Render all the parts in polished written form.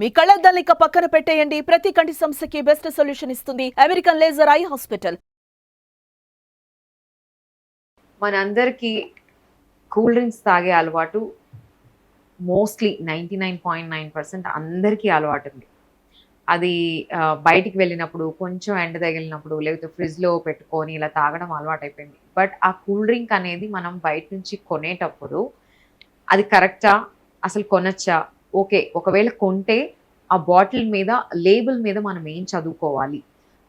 మీ కళ్ళద్దాల్ని ఇక పక్కన పెట్టేయండి. ప్రతి కంటి సమస్యకి బెస్ట్ సొల్యూషన్ ఇస్తుంది అమెరికన్ లేజర్ ఐ హాస్పిటల్. మనందరికీ కూల్ డ్రింక్స్ తాగే అలవాటు మోస్ట్లీ 99.9% అందరికీ అలవాటు ఉంది. అది బయటికి వెళ్ళినప్పుడు, కొంచెం ఎండ తగిలినప్పుడు, లేకపోతే ఫ్రిడ్జ్లో పెట్టుకొని ఇలా తాగడం అలవాటు అయిపోయింది. బట్ ఆ కూల్ డ్రింక్ అనేది మనం బయట నుంచి కొనేటప్పుడు అది కరెక్టా, అసలు కొనచ్చా, ఓకే ఒకవేళ కొంటే ఆ బాటిల్ మీద, లేబుల్ మీద మనం ఏం చదువుకోవాలి,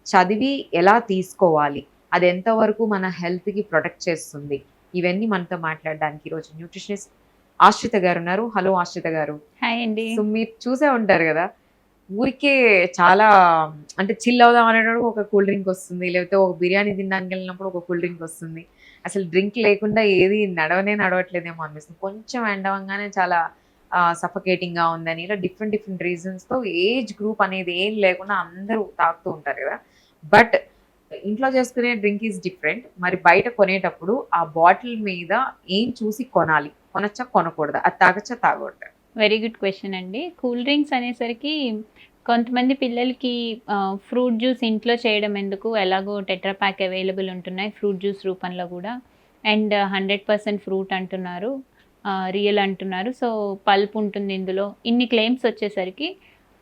చదివి ఎలా తీసుకోవాలి, అది ఎంతవరకు మన హెల్త్కి ప్రొటెక్ట్ చేస్తుంది, ఇవన్నీ మనతో మాట్లాడడానికి ఈరోజు న్యూట్రిషనిస్ట్ ఆశ్రిత గారు ఉన్నారు. హలో ఆశ్రిత గారు. హాయ్ అండి. సో మీరు చూసే ఉంటారు కదా, ఊరికే చాలా అంటే చిల్ అవుదాం అనేటప్పుడు ఒక కూల్ డ్రింక్ వస్తుంది, లేకపోతే ఒక బిర్యానీ తినడానికి వెళ్ళినప్పుడు ఒక కూల్ డ్రింక్ వస్తుంది. అసలు డ్రింక్ లేకుండా ఏది నడవట్లేదేమో అనిపిస్తుంది. కొంచెం ఎండవంగానే చాలా సఫకేటింగ్గా ఉందని, ఇలా డిఫరెంట్ రీజన్స్తో ఏజ్ గ్రూప్ అనేది ఏం లేకుండా అందరూ తాగుతూ ఉంటారు కదా. బట్ ఇంట్లో చేసుకునే డ్రింక్ ఈజ్ డిఫరెంట్. మరి బయట కొనేటప్పుడు ఆ బాటిల్ మీద ఏం చూసి కొనాలి, కొనచ్చా కొనకూడదా, అది తాగచ్చా తాగకూడదా? వెరీ గుడ్ క్వశ్చన్ అండి. కూల్ డ్రింక్స్ అనేసరికి కొంతమంది పిల్లలకి ఫ్రూట్ జ్యూస్ ఇంట్లో చేయడం ఎందుకు, ఎలాగో టెట్రా ప్యాక్ అవైలబుల్ ఉంటున్నాయి ఫ్రూట్ జ్యూస్ రూపంలో కూడా, అండ్ 100% ఫ్రూట్ అంటున్నారు, రియల్ అంటున్నారు, సో పల్ప్ ఉంటుంది ఇందులో, ఇన్ని క్లెయిమ్స్ వచ్చేసరికి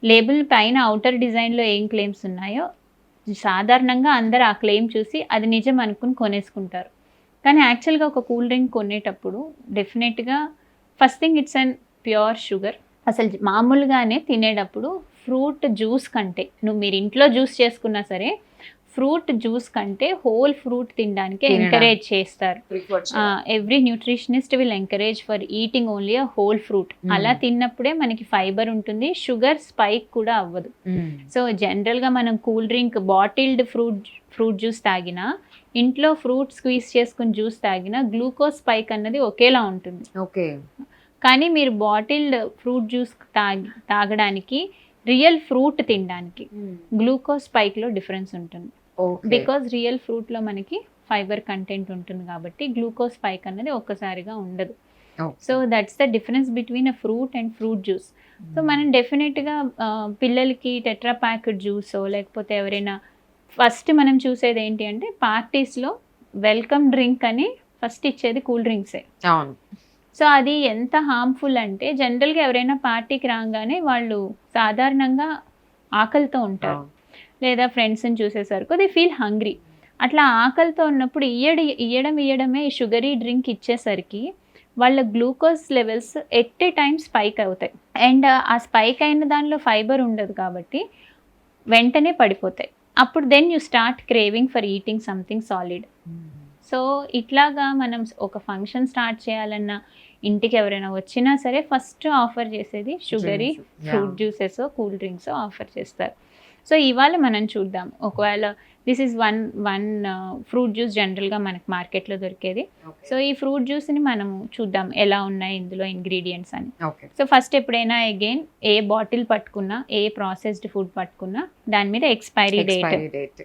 లేబుల్ పైన అవుటర్ డిజైన్లో ఏం క్లెయిమ్స్ ఉన్నాయో సాధారణంగా అందరు ఆ క్లెయిమ్ చూసి అది నిజం అనుకుని కొనేసుకుంటారు. కానీ యాక్చువల్గా ఒక కూల్ డ్రింక్ కొనేటప్పుడు డెఫినెట్గా first thing it's and pure sugar. అసలు మామూలుగానే తినేటప్పుడు ఫ్రూట్ జ్యూస్ కంటే, మీరు ఇంట్లో జ్యూస్ చేసుకున్నా సరే ఫ్రూట్ జ్యూస్ కంటే హోల్ ఫ్రూట్ తినడానికి ఎంకరేజ్ చేస్తారు. Every nutritionist will encourage for eating only a whole fruit. అలా తిన్నప్పుడే మనకి ఫైబర్ ఉంటుంది, షుగర్ స్పైక్ కూడా అవ్వదు. సో జనరల్గా మనం cool drink bottled fruit juice తాగినా, ఇంట్లో ఫ్రూట్ స్క్వీజ్ చేసుకుని జ్యూస్ తాగినా గ్లూకోజ్ స్పైక్ అన్నది ఒకేలా ఉంటుంది. ఓకే. కానీ మీరు బాటిల్డ్ ఫ్రూట్ జ్యూస్ తాగడానికి, రియల్ ఫ్రూట్ తినడానికి గ్లూకోజ్ స్పైక్లో డిఫరెన్స్ ఉంటుంది. బికాజ్ రియల్ ఫ్రూట్లో మనకి ఫైబర్ కంటెంట్ ఉంటుంది కాబట్టి గ్లూకోజ్ స్పైక్ అన్నది ఒక్కసారిగా ఉండదు. So that's the difference between a fruit and fruit juice. So మనం డెఫినెట్గా పిల్లలకి టెట్రా ప్యాకెట్ జ్యూసో, లేకపోతే ఎవరైనా ఫస్ట్ మనం చూసేది ఏంటి అంటే పార్టీస్లో వెల్కమ్ డ్రింక్ అని ఫస్ట్ ఇచ్చేది కూల్ డ్రింక్సే. అవును. సో అది ఎంత హార్మ్ఫుల్ అంటే, జనరల్గా ఎవరైనా పార్టీకి రాగానే వాళ్ళు సాధారణంగా ఆకలితో ఉంటారు, లేదా ఫ్రెండ్స్ని చూసేసరికి దే ఫీల్ హంగ్రీ. అట్లా ఆకలితో ఉన్నప్పుడు ఇయ్యడమే ఈ షుగరీ డ్రింక్ ఇచ్చేసరికి వాళ్ళ glucose levels at a time spike అవుతాయి. అండ్ ఆ స్పైక్ అయిన దానిలో ఫైబర్ ఉండదు కాబట్టి వెంటనే పడిపోతాయి. అప్పుడు then you start craving for eating something solid. So ఇట్లాగా మనం ఒక ఫంక్షన్ స్టార్ట్ చేయాలన్నా, ఇంటికి ఎవరైనా వచ్చినా సరే ఫస్ట్ ఆఫర్ చేసేది sugary fruit juices, cool drinks offer చేస్తారు. సో ఇవాళ మనం చూద్దాం, ఒకవేళ this is one fruit juice జనరల్గా మనకి మార్కెట్లో దొరికేది. సో ఈ ఫ్రూట్ జ్యూస్ని మనము చూద్దాం ఎలా ఉన్నాయి ఇందులో ఇంగ్రీడియంట్స్ అని. సో ఫస్ట్ ఎప్పుడైనా అగైన్ ఏ బాటిల్ పట్టుకున్నా, ఏ ప్రాసెస్డ్ ఫుడ్ పట్టుకున్నా దాని మీద ఎక్స్పైరీ డేట్.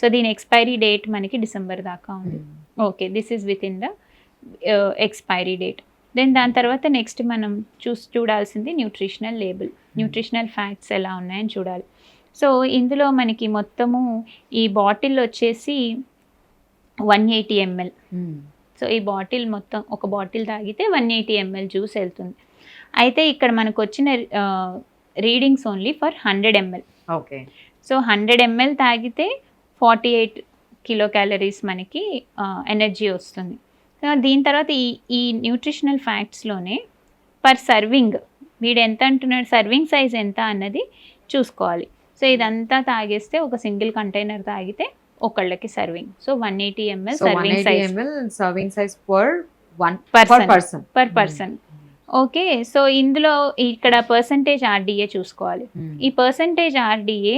సో దీని ఎక్స్పైరీ డేట్ మనకి డిసెంబర్ దాకా ఉంది. Okay, this is within the expiry date. Then దాని తర్వాత నెక్స్ట్ మనం చూడాల్సింది న్యూట్రిషనల్ లేబుల్, న్యూట్రిషనల్ ఫ్యాక్ట్స్ ఎలా ఉన్నాయని చూడాలి. సో ఇందులో మనకి మొత్తము ఈ బాటిల్ వచ్చేసి 180 ml. సో ఈ బాటిల్ మొత్తం, ఒక బాటిల్ తాగితే 180 ml జ్యూస్ వెళ్తుంది. అయితే ఇక్కడ మనకు వచ్చిన readings only for 100 ml. Okay. So 100 ml తాగితే 48 కిలో క్యాలరీస్ మనకి ఎనర్జీ వస్తుంది. దీని తర్వాత ఈ న్యూట్రిషనల్ ఫ్యాక్ట్స్లోనే పర్ సర్వింగ్ వీడు ఎంత అంటున్నాడు, సర్వింగ్ సైజ్ ఎంత అన్నది చూసుకోవాలి. సో ఇదంతా తాగేస్తే ఒక సింగిల్ కంటైనర్ తాగితే ఒకళ్ళకి serving. So 180 ml serving size per person. Okay. So ఇందులో ఇక్కడ పర్సంటేజ్ ఆర్డీఏ చూసుకోవాలి. ఈ పర్సంటేజ్ ఆర్డీఏ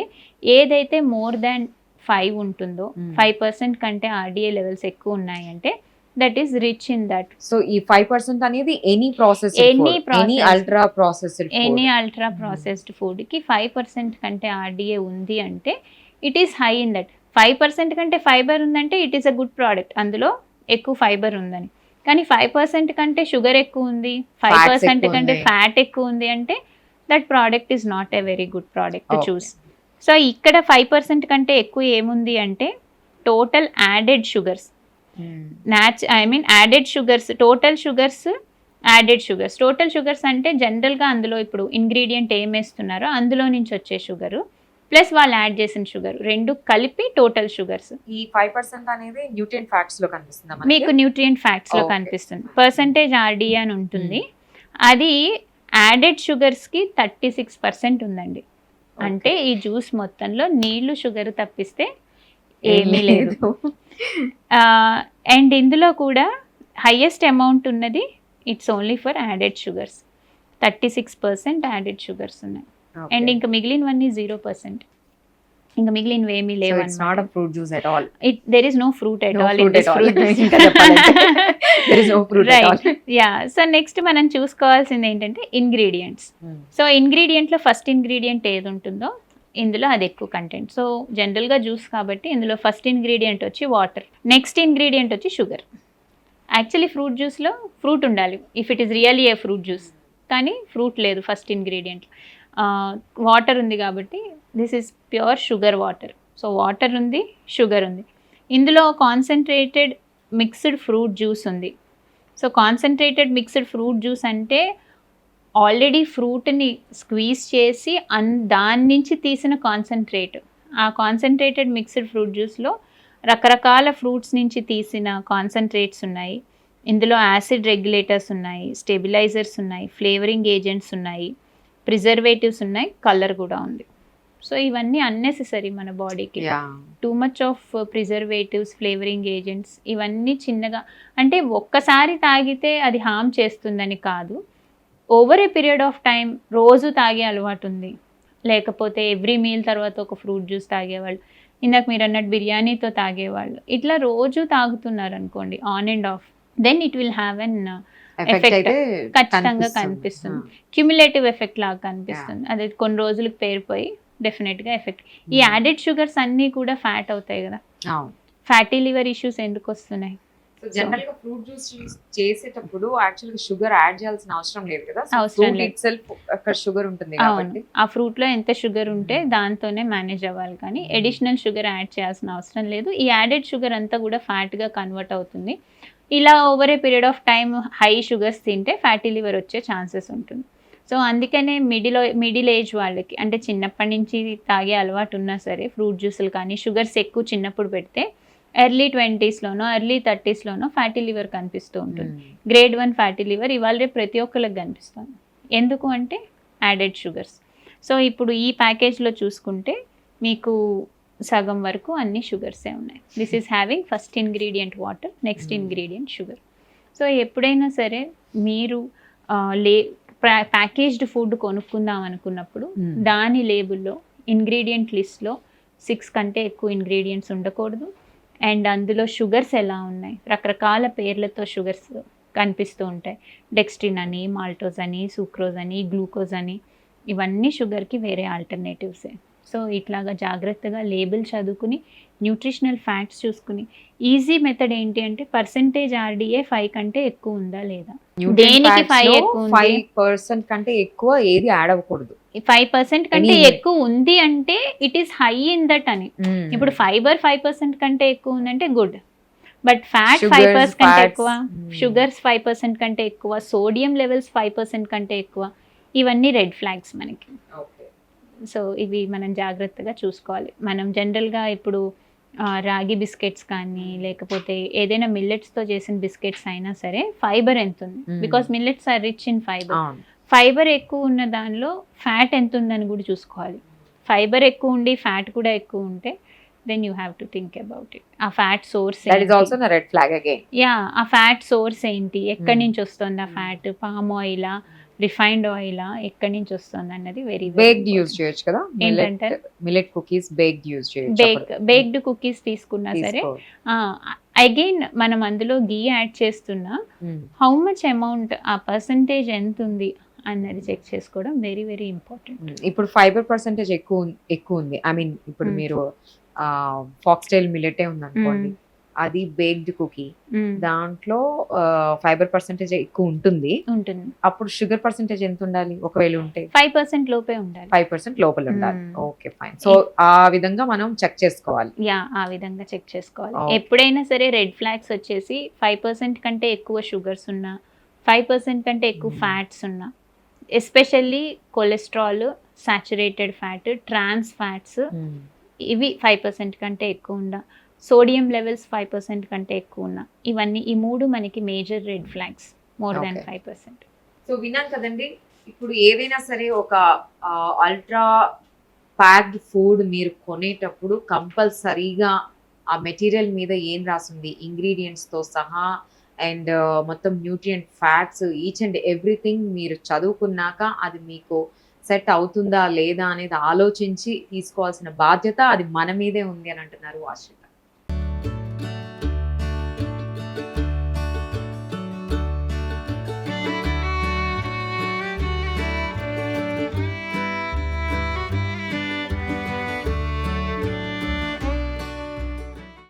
ఏదైతే మోర్ దాన్ 5 ఉంటుందో, 5% కంటే ఆర్డీఏ లెవెల్స్ ఎక్కువ ఉన్నాయంటే that is rich in that. So ఈ 5% అనేది ఎనీ అల్ట్రా ప్రాసెస్డ్ ఫుడ్ కి 5% కంటే ఆర్డీఏ ఉంది అంటే it is high in that. 5% కంటే ఫైబర్ ఉందంటే it is a good product, అందులో ఎక్కువ ఫైబర్ ఉందని. కానీ 5% కంటే షుగర్ ఎక్కువ ఉంది, 5% కంటే ఫ్యాట్ ఎక్కువ ఉంది అంటే that product is not a very good product to Okay. Choose. So ఇక్కడ 5% కంటే ఎక్కువ ఏముంది అంటే total added sugars, added sugars, total sugars, added sugars. Total sugars అంటే జనరల్గా అందులో ఇప్పుడు ఇంగ్రీడియంట్ ఏం వేస్తున్నారో అందులో నుంచి వచ్చే షుగరు ప్లస్ వాళ్ళు యాడ్ చేసిన షుగర్ రెండు కలిపి టోటల్ షుగర్స్. ఈ 5% అనేది న్యూట్రియన్ ఫ్యాక్ట్స్ లో కనిపిస్తుందా మీకు న్యూట్రియంట్ ఫ్యాక్ట్స్లో Okay. కనిపిస్తుంది. పర్సంటేజ్ ఆర్డీ అని ఉంటుంది, అది యాడెడ్ షుగర్స్కి 36% ఉందండి. అంటే ఈ జ్యూస్ మొత్తంలో నీళ్లు షుగర్ తప్పిస్తే ఏమీ లేదు. అండ్ ఇందులో కూడా హైయెస్ట్ అమౌంట్ ఉన్నది it's only for added sugars, 36% added sugars ఉన్నాయి. అండ్ ఇంకా మిగిలినవన్నీ 0%. ఇంకా మిగిలినవి ఏమీ లేవు. It's not a fruit juice at all. There is no fruit at No all fruit in this at all. fruit juice. ఇంకా చెప్పాలంటే there is no fruit at all. Right. Yeah. So next మనం చూసుకోవాల్సింది ఏంటంటే ingredients. So ఇంగ్రీడియంట్లో first ingredient ఏది ఉంటుందో ఇందులో అది ఎక్కువ కంటెంట్. సో జనరల్గా జ్యూస్ కాబట్టి ఇందులో ఫస్ట్ ఇంగ్రీడియంట్ వచ్చి వాటర్, నెక్స్ట్ ఇంగ్రీడియంట్ వచ్చి షుగర్. యాక్చువల్లీ ఫ్రూట్ జ్యూస్లో ఫ్రూట్ ఉండాలి if it is really A fruit juice, కానీ ఫ్రూట్ లేదు ఫస్ట్ ఇంగ్రీడియంట్. వాటర్ ఉంది కాబట్టి this is pure sugar water. So water ఉంది, షుగర్ ఉంది. ఇందులో కాన్సన్ట్రేటెడ్ మిక్స్డ్ ఫ్రూట్ జ్యూస్ ఉంది. So concentrated mixed fruit juice అంటే ఆల్రెడీ ఫ్రూట్ని స్క్వీజ్ చేసి దాని నుంచి తీసిన కాన్సన్ట్రేట్. ఆ కాన్సన్ట్రేటెడ్ మిక్స్డ్ ఫ్రూట్ జ్యూస్లో రకరకాల ఫ్రూట్స్ నుంచి తీసిన కాన్సన్ట్రేట్స్ ఉన్నాయి. ఇందులో యాసిడ్ రెగ్యులేటర్స్ ఉన్నాయి, స్టెబిలైజర్స్ ఉన్నాయి, ఫ్లేవరింగ్ ఏజెంట్స్ ఉన్నాయి, ప్రిజర్వేటివ్స్ ఉన్నాయి, కలర్ కూడా ఉంది. సో ఇవన్నీ అన్నెసెసరీ మన బాడీకి. Too much of preservatives, flavouring agents ఇవన్నీ చిన్నగా, అంటే ఒక్కసారి తాగితే అది హామ్ చేస్తుందని కాదు, over a period of time రోజు తాగే అలవాటు ఉంది, లేకపోతే ఎవ్రీ మీల్ తర్వాత ఒక ఫ్రూట్ జ్యూస్ తాగేవాళ్ళు, ఇందాక మీరు అన్నట్టు బిర్యానీతో తాగేవాళ్ళు, ఇట్లా రోజు తాగుతున్నారు అనుకోండి on and off, then it will have an effect. ఖచ్చితంగా కనిపిస్తుంది, క్యుములేటివ్ ఎఫెక్ట్ లాగా కనిపిస్తుంది. అదే కొన్ని రోజులకు పేరుపోయి డెఫినెట్గా ఎఫెక్ట్. ఈ యాడెడ్ షుగర్స్ అన్నీ కూడా ఫ్యాట్ అవుతాయి కదా, ఫ్యాటీ లివర్ ఇష్యూస్ ఎందుకు వస్తున్నాయి? జనరల్ గా ఫ్రూట్ జ్యూస్ చేసేటప్పుడు యాక్చువల్ గా షుగర్ యాడ్ చేయాల్సిన అవసరం లేదు కదా, అవసరం లేదు. ఇట్ సెల్ఫ్ అక్కడ షుగర్ ఉంటుంది అవును, కాబట్టి ఆ ఫ్రూట్లో ఎంత షుగర్ ఉంటే దాంతోనే మేనేజ్ అవ్వాలి, కానీ ఎడిషనల్ షుగర్ యాడ్ చేయాల్సిన అవసరం లేదు. ఈ యాడెడ్ షుగర్ అంతా కూడా ఫ్యాట్గా కన్వర్ట్ అవుతుంది. ఇలా over a period of time high sugars తింటే ఫ్యాటీ లివర్ వచ్చే ఛాన్సెస్ ఉంటుంది. సో అందుకనే మిడిల్ ఏజ్ వాళ్ళకి, అంటే చిన్నప్పటి నుంచి తాగే అలవాటు ఉన్నా సరే ఫ్రూట్ జ్యూసులు కానీ షుగర్స్ ఎక్కువ చిన్నప్పుడు పెడితే ఎర్లీ 20sలోనో ఎర్లీ 30sలోనో ఫ్యాటీ లివర్ కనిపిస్తూ ఉంటుంది. గ్రేడ్ 1 ఫ్యాటీ లివర్ ఇవాళ రేపు ప్రతి ఒక్కరికి కనిపిస్తుంది. ఎందుకు అంటే యాడెడ్ షుగర్స్. సో ఇప్పుడు ఈ ప్యాకేజ్లో చూసుకుంటే మీకు సగం వరకు అన్ని షుగర్సే ఉన్నాయి. This is having first ingredient water, next ingredient sugar. So ఎప్పుడైనా సరే మీరు ప్యాకేజ్డ్ ఫుడ్ కొనుక్కుందాం అనుకున్నప్పుడు దాని లేబుల్లో ఇంగ్రీడియంట్ లిస్ట్లో 6 కంటే ఎక్కువ ఇంగ్రీడియంట్స్ ఉండకూడదు. అండ్ అందులో షుగర్స్ ఎలా ఉన్నాయి, రకరకాల పేర్లతో షుగర్స్ కనిపిస్తూ ఉంటాయి. డెక్స్ట్రిన్ అని, మాల్టోజ్ అని, సూక్రోజ్ అని, గ్లూకోజ్ అని, ఇవన్నీ షుగర్కి వేరే ఆల్టర్నేటివ్సే. సో ఇట్లాగా జాగ్రత్తగా లేబుల్ చదువుకుని న్యూట్రిషనల్ ఫ్యాక్ట్స్ చూసుకుని, ఈజీ మెథడ్ ఏంటి అంటే పర్సెంటేజ్ ఆర్డీఏ 5 కంటే ఎక్కువ ఉందా లేదా, దేనికి 5 ఎక్కువ ఉంది, 5% కంటే ఎక్కువ ఏది యాడ్ అవ్వకూడదు. 5% కంటే ఎక్కువ ఉంది అంటే it is high in that అని. ఇప్పుడు ఫైబర్ 5% కంటే ఎక్కువ ఉందంటే గుడ్, బట్ ఫ్యాట్ 5% కంటే ఎక్కువ, షుగర్స్ 5% కంటే ఎక్కువ, సోడియం లెవెల్స్ 5% కంటే ఎక్కువ, ఇవన్నీ రెడ్ ఫ్లాగ్స్ మనకి. సో ఇవి మనం జాగ్రత్తగా చూసుకోవాలి. మనం జనరల్గా ఇప్పుడు రాగి బిస్కెట్స్ కానీ లేకపోతే ఏదైనా మిల్లెట్స్తో చేసిన బిస్కెట్స్ అయినా సరే ఫైబర్ ఎంత ఉంది, because millets are rich in fibre. Fibre ఎక్కువ ఉన్న దానిలో ఫ్యాట్ ఎంత ఉందని కూడా చూసుకోవాలి. ఫైబర్ ఎక్కువ ఉండి ఫ్యాట్ కూడా ఎక్కువ ఉంటే then you have to think about it. ఆ fat source red flag again. ఆ ఫ్యాట్ సోర్స్ ఏంటి, ఎక్కడి నుంచి వస్తుంది ఆ ఫ్యాట్, పామ్ ఆయిలా, రిఫైన్డ్ ఆయిలా, ఎక్కడి నుంచి వస్తుంది అన్నది వెరీ బేక్డ్ యూజ్ చేయొచ్చు కదా. ఏంటంటే మిల్లెట్ కుకీస్ బేక్డ్ యూజ్ చేయొచ్చు. బేక్డ్ కుకీస్ తీసుకున్నా సరే అగైన్ మనం అందులో గీ యాడ్ చేస్తున్నా హౌ మచ్ అమౌంట్, ఆ పర్సంటేజ్ ఎంత ఉంది అన్నది చెక్ చేసుకోవడం వెరీ వెరీ ఇంపార్టెంట్. ఇప్పుడు ఫైబర్ పర్సంటేజ్ ఎక్కువ ఉంది. ఐ మీన్ ఇప్పుడు మీరు ఫాక్స్టైల్ మిల్లెటే ఉంది అనుకోండి, అది బేక్డ్ కుకీ, మ్మ్. దాంట్లో ఫైబర్ పర్సెంటేజ్ ఎక్కువ ఉంటుంది. ఉంటుంది. అప్పుడు షుగర్ పర్సెంటేజ్ ఎంత ఉండాలి ఒకవేళ ఉంటే? 5% లోపే ఉండాలి. 5% లోపల ఉండాలి. మ్మ్. Okay fine. సో ఆ విధంగా మనం చెక్ చేసుకోవాలి. యా, ఆ విధంగా చెక్ చేసుకోవాలి. Okay. ఎప్పుడైనా సరే రెడ్ ఫ్లాగ్స్ వచ్చేసి 5% కంటే ఎక్కువ షుగర్స్ ఉన్నా, 5% కంటే ఎక్కువ ఫ్యాట్స్ ఉన్నా, especially cholesterol, saturated fat, trans fats, ఇవి 5% కంటే ఎక్కువ ఉన్నా, సోడియం లెవెల్స్ 5% కంటే ఎక్కువ ఉన్నా, ఇవన్నీ ఈ 3 మనకి major red flags, more than Okay. 5%. So విన్నాం కదండి. ఇప్పుడు ఏదైనా సరే ఒక అల్ట్రా ప్యాక్డ్ ఫుడ్ మీరు కొనేటప్పుడు కంపల్సరీగా ఆ మెటీరియల్ మీద ఏం రాసింది, ఇంగ్రీడియంట్స్ తో సహా అండ్ మొత్తం nutrient fats, each and everything మీరు చదువుకున్నాక అది మీకు సెట్ అవుతుందా లేదా అనేది ఆలోచించి తీసుకోవాల్సిన బాధ్యత అది మన మీదే ఉంది అని అంటున్నారు వాషిక.